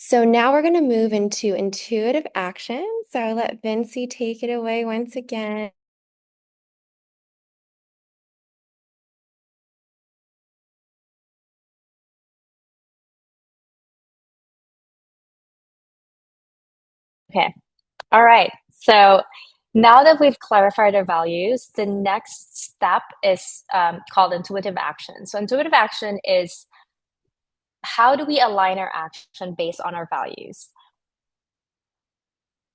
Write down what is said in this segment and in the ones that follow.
So now we're going to move into intuitive action. So I'll let Vincy take it away once again. Okay. All right. So now that we've clarified our values, the next step is called intuitive action. So intuitive action is how do we align our action based on our values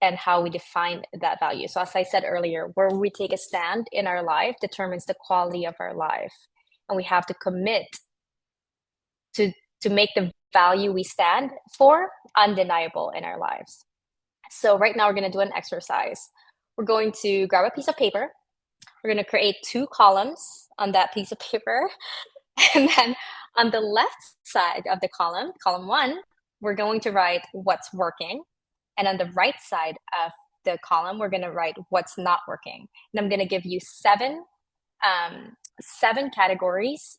and how we define that value. So as I said earlier, where we take a stand in our life determines the quality of our life. And we have to commit to to make the value we stand for undeniable in our lives. So right now we're going to do an exercise. We're going to grab a piece of paper. We're going to create two columns on that piece of paper. And then on the left side of the column one, we're going to write what's working. And on the right side of the column, we're going to write what's not working. And I'm going to give you seven categories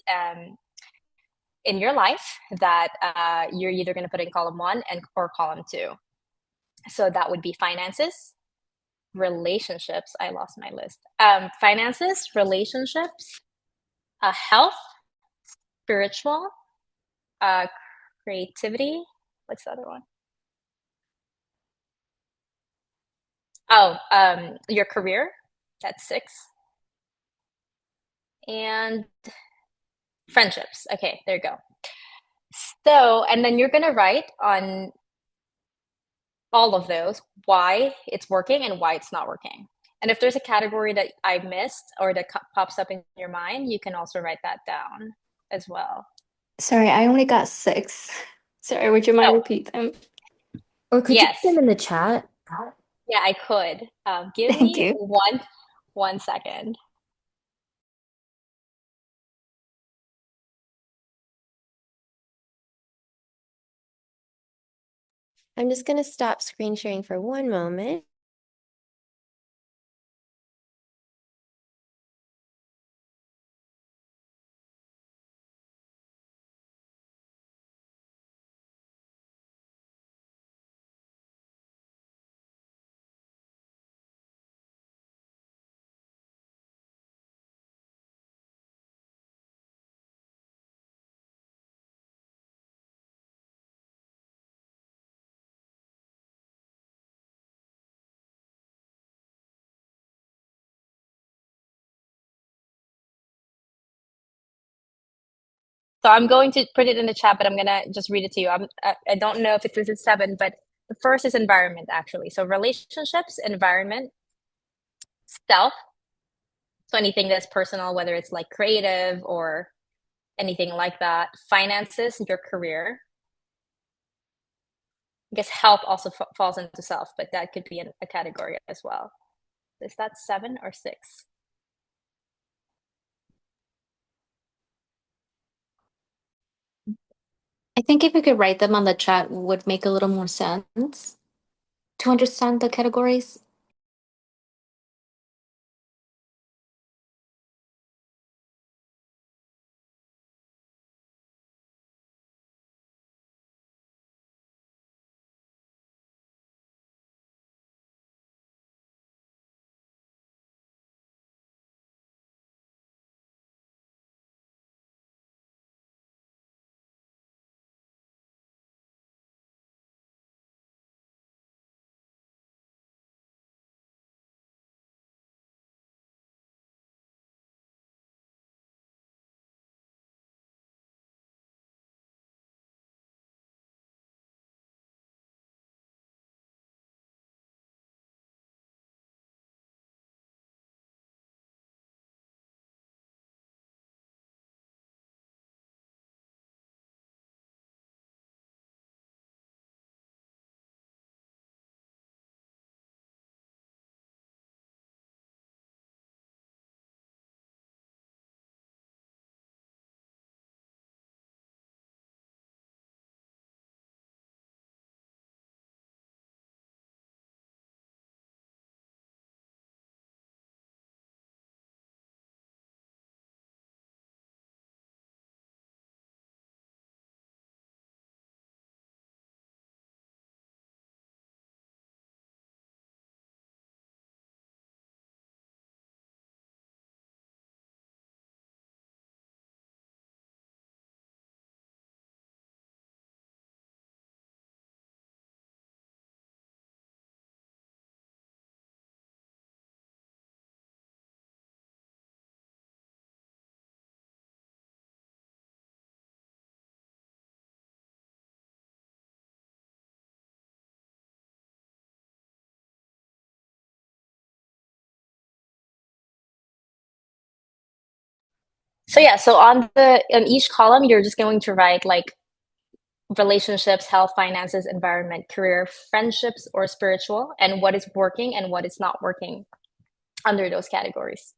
in your life that you're either going to put in column one or column two. So that would be finances, relationships. I lost my list. Finances, relationships, health, spiritual, uh, creativity. What's the other one? Oh, your career. That's six. And friendships. Okay, there you go. So, and then you're going to write on all of those why it's working and why it's not working. And if there's a category that I missed or that pops up in your mind, you can also write that down as well. Sorry, I only got six. Sorry, would you mind Oh, repeat them? Or could you put them yes. in the chat? Yeah, I could. Give Thank me you. one second. I'm just going to stop screen sharing for one moment. So I'm going to put it in the chat, but I'm gonna just read it to you. I don't know if this is seven, but the first is environment actually. So relationships, environment, self. So anything that's personal, whether it's like creative or anything like that. Finances, your career. I guess health also falls into self, but that could be a category as well. Is that seven or six? I think if you could write them on the chat would make a little more sense to understand the categories. So yeah, so on each column, you're just going to write like relationships, health, finances, environment, career, friendships, or spiritual, and what is working and what is not working under those categories.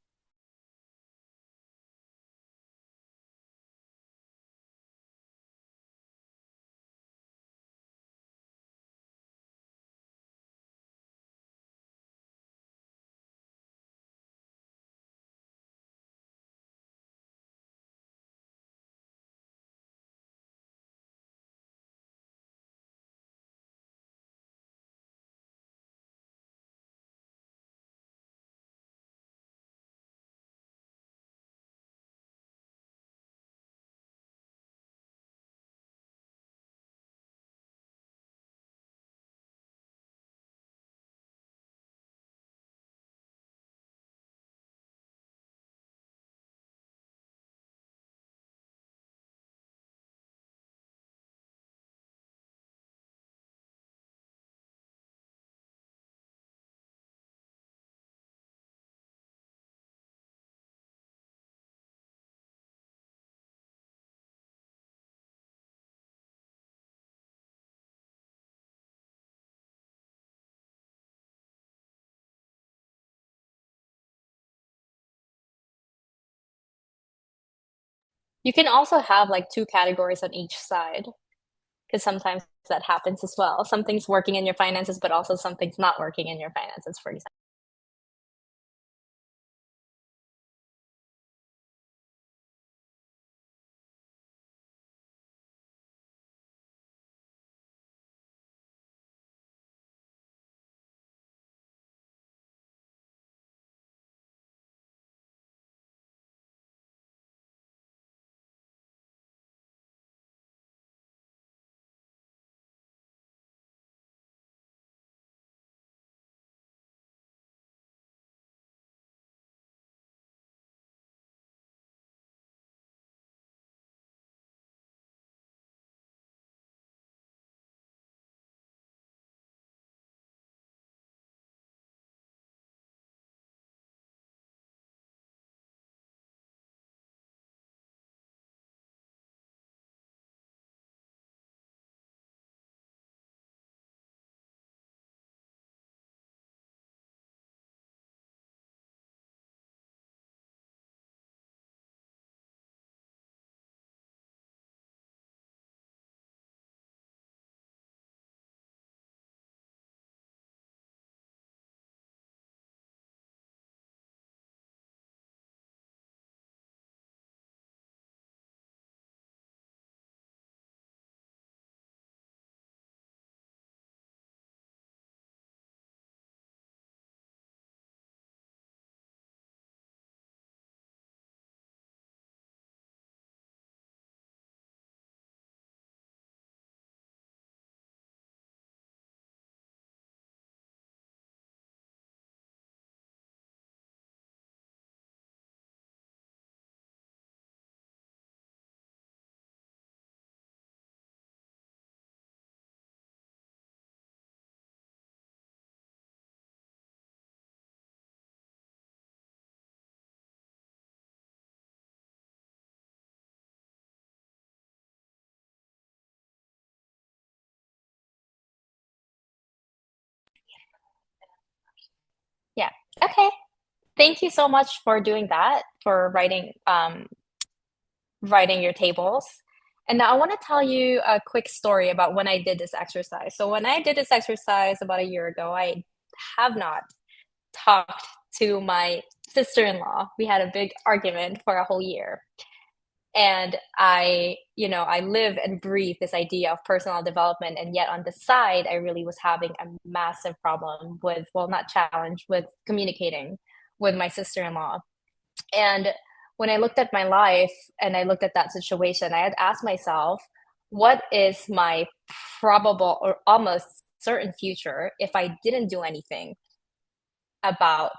You can also have like two categories on each side because sometimes that happens as well. Something's working in your finances, but also something's not working in your finances, for example. Yeah. Okay. Thank you so much for doing that, for writing your tables. And now I want to tell you a quick story about when I did this exercise. So when I did this exercise about a year ago, I have not talked to my sister-in-law. We had a big argument for a whole year. And I live and breathe this idea of personal development. And yet on the side, I really was having a massive problem with, well, not challenge, with communicating with my sister-in-law. And when I looked at my life and I looked at that situation, I had asked myself, what is my probable or almost certain future if I didn't do anything about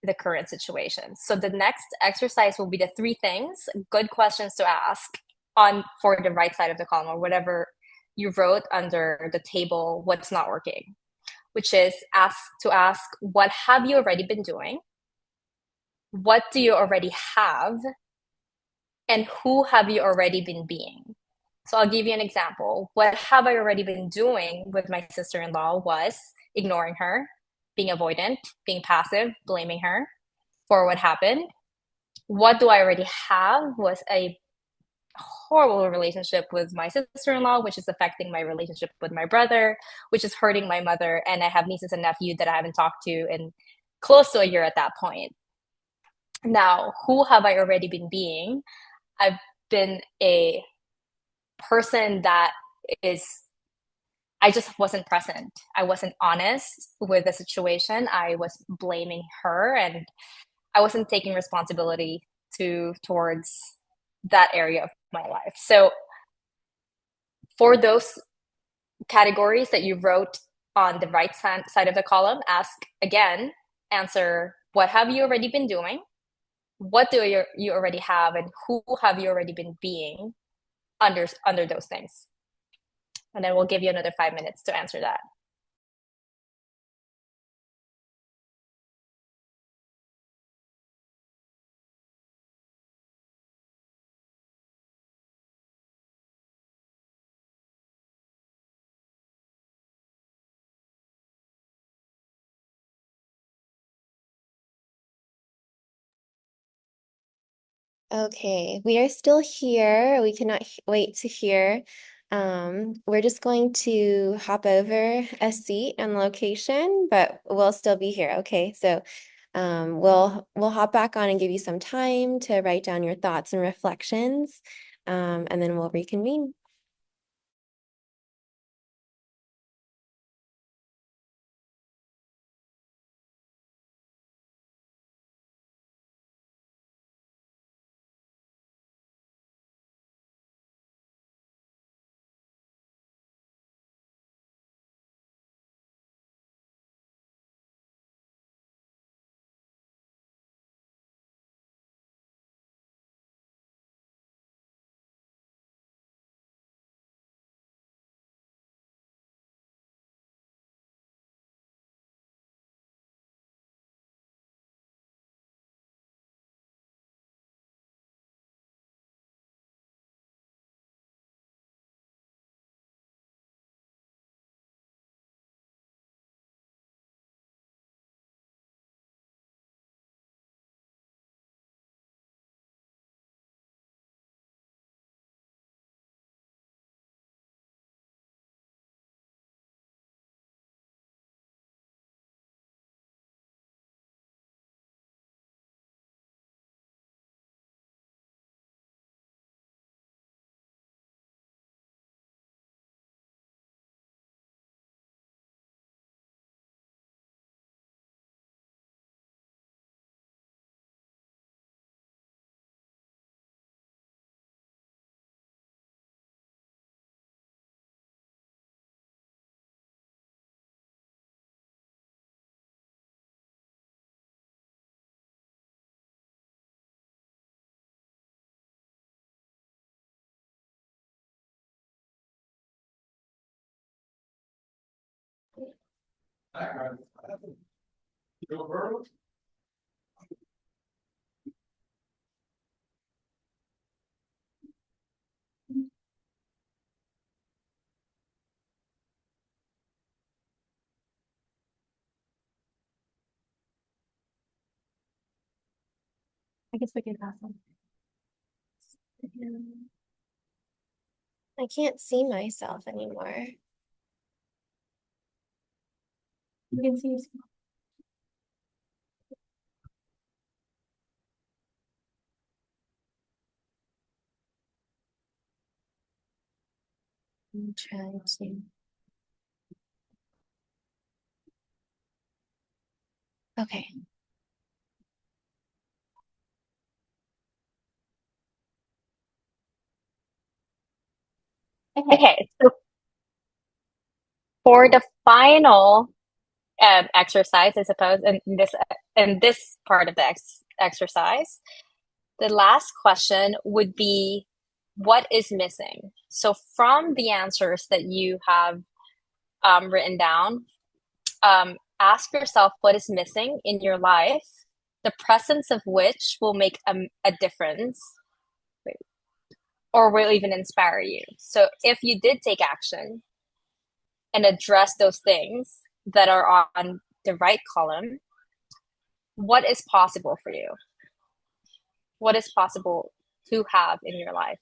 the current situation? So the next exercise will be the three things, good questions to ask on for the right side of the column or whatever you wrote under the table, what's not working, which is ask what have you already been doing? What do you already have? and who have you already been being? So I'll give you an example. What have I already been doing with my sister-in-law was ignoring her, being avoidant, being passive, blaming her for what happened. What do I already have was a horrible relationship with my sister-in-law, which is affecting my relationship with my brother, which is hurting my mother, and I have nieces and nephews that I haven't talked to in close to a year at that point. Now, who have I already been being? I've been a person that is, I just wasn't present. I wasn't honest with the situation. I was blaming her, and I wasn't taking responsibility towards that area of my life. So for those categories that you wrote on the right side of the column, ask again, answer what have you already been doing? What do you already have, and who have you already been being under those things? And then we'll give you another 5 minutes to answer that. Okay, we are still here. We cannot wait to hear. We're just going to hop over a seat and location, but we'll still be here. Okay, so we'll hop back on and give you some time to write down your thoughts and reflections, and then we'll reconvene. I guess we can pass on. I can't see myself anymore. You can see yourself. I'm trying to. Okay. Okay, so for the final exercise, I suppose, in this part of the exercise, the last question would be, what is missing? So from the answers that you have written down, ask yourself what is missing in your life, the presence of which will make a difference. Wait, or will even inspire you. So if you did take action and address those things that are on the right column, what is possible for you? What is possible to have in your life?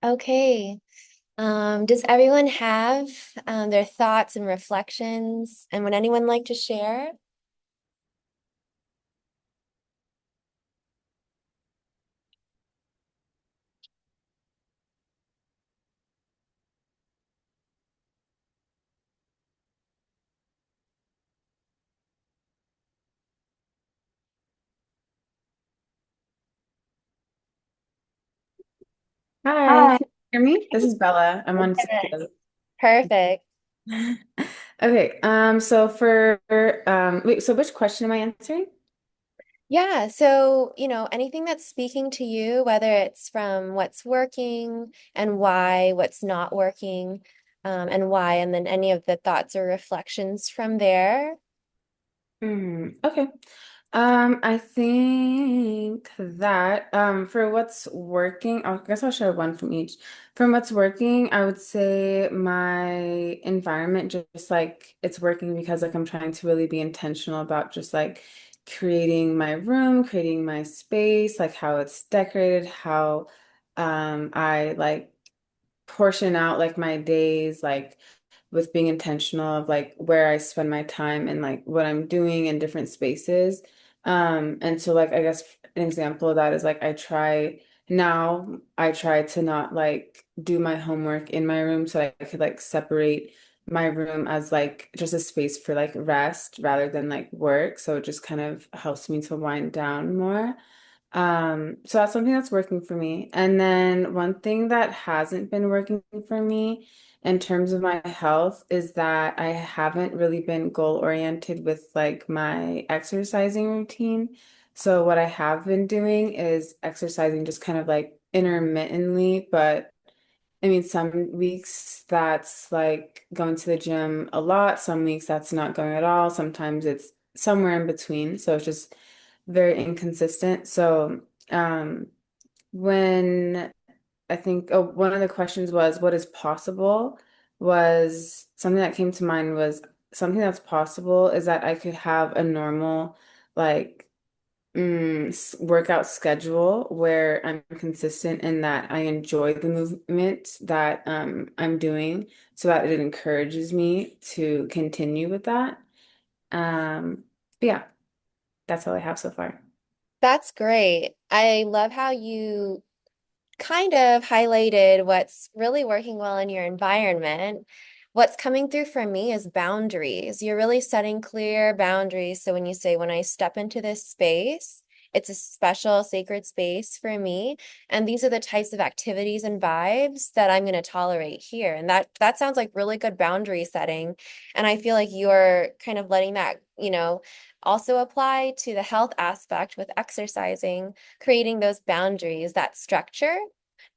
Okay. Does everyone have their thoughts and reflections? And would anyone like to share? Hi, Hi. can you hear me? This is Bella. I'm on Yes. speaker. Perfect. Okay, so wait, so which question am I answering? Yeah, so, anything that's speaking to you, whether it's from what's working and why, what's not working, and why, and then any of the thoughts or reflections from there. Okay. I think that for what's working, I guess I'll share one from each. From what's working, I would say my environment just like it's working because like I'm trying to really be intentional about just like creating my room, creating my space, like how it's decorated, how I like portion out like my days like with being intentional of like where I spend my time and like what I'm doing in different spaces. And so like I guess an example of that is like I try to not like do my homework in my room so I could like separate my room as like just a space for like rest rather than like work. So it just kind of helps me to wind down more. So that's something that's working for me. And then one thing that hasn't been working for me in terms of my health is that I haven't really been goal oriented with like my exercising routine. So what I have been doing is exercising just kind of like intermittently, but I mean, some weeks that's like going to the gym a lot, some weeks that's not going at all, sometimes it's somewhere in between. So it's just very inconsistent. So, when I think, oh, one of the questions was, what is possible? Was something that came to mind was something that's possible is that I could have a normal, like, workout schedule where I'm consistent and that I enjoy the movement that I'm doing so that it encourages me to continue with that. But yeah, that's all I have so far. That's great. I love how you kind of highlighted what's really working well in your environment. What's coming through for me is boundaries. You're really setting clear boundaries. So when you say, when I step into this space, it's a special sacred space for me. And these are the types of activities and vibes that I'm going to tolerate here. And that sounds like really good boundary setting. And I feel like you're kind of letting that, also apply to the health aspect with exercising, creating those boundaries, that structure,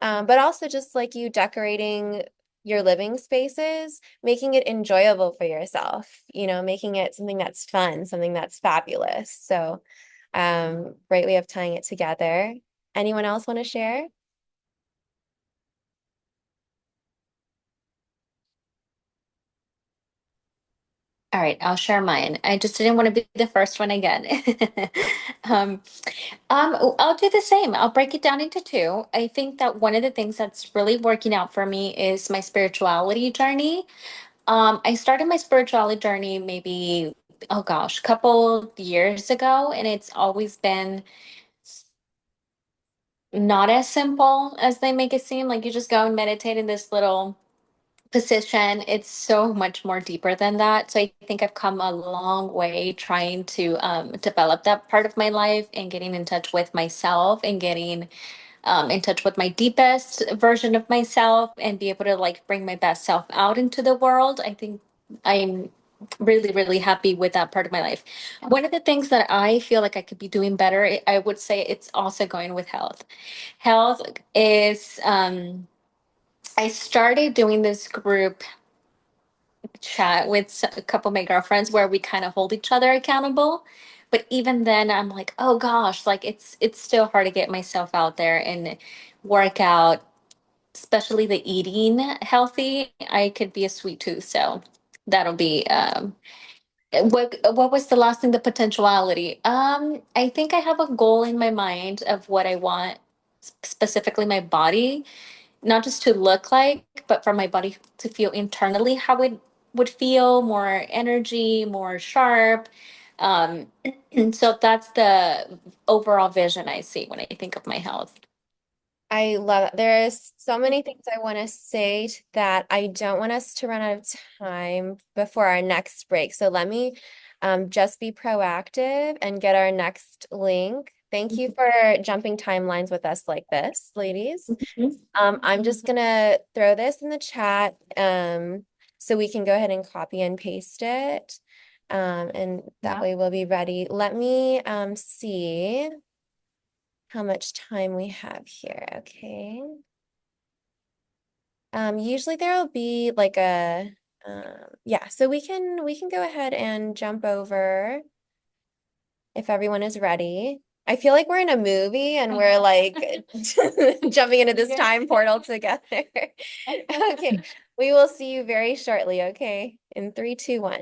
but also just like you decorating your living spaces, making it enjoyable for yourself, making it something that's fun, something that's fabulous. So, great way of tying it together. Anyone else want to share? All right, I'll share mine. I just didn't want to be the first one again. um, I'll do the same. I'll break it down into two. I think that one of the things that's really working out for me is my spirituality journey. I started my spirituality journey maybe oh gosh, couple years ago, and it's always been not as simple as they make it seem. Like you just go and meditate in this little position. It's so much more deeper than that. So I think I've come a long way trying to develop that part of my life and getting in touch with myself and getting in touch with my deepest version of myself and be able to like bring my best self out into the world. I think I'm really, really happy with that part of my life. One of the things that I feel like I could be doing better, I would say it's also going with health. Health is, I started doing this group chat with a couple of my girlfriends where we kind of hold each other accountable. But even then, I'm like, oh gosh, like it's still hard to get myself out there and work out, especially the eating healthy. I could be a sweet tooth, so that'll be what was the last thing? The potentiality. I think I have a goal in my mind of what I want, specifically my body, not just to look like, but for my body to feel internally how it would feel, more energy, more sharp. Um, and so that's the overall vision I see when I think of my health. I love it. There's so many things I want to say that I don't want us to run out of time before our next break. So let me just be proactive and get our next link. Thank you for jumping timelines with us like this, ladies. I'm just gonna throw this in the chat so we can go ahead and copy and paste it. And that way we'll be ready. Let me see how much time we have here. Okay. Usually there'll be like a yeah, so we can go ahead and jump over if everyone is ready. I feel like we're in a movie and we're like jumping into this time portal together. Okay, we will see you very shortly, okay? In 3, 2, 1.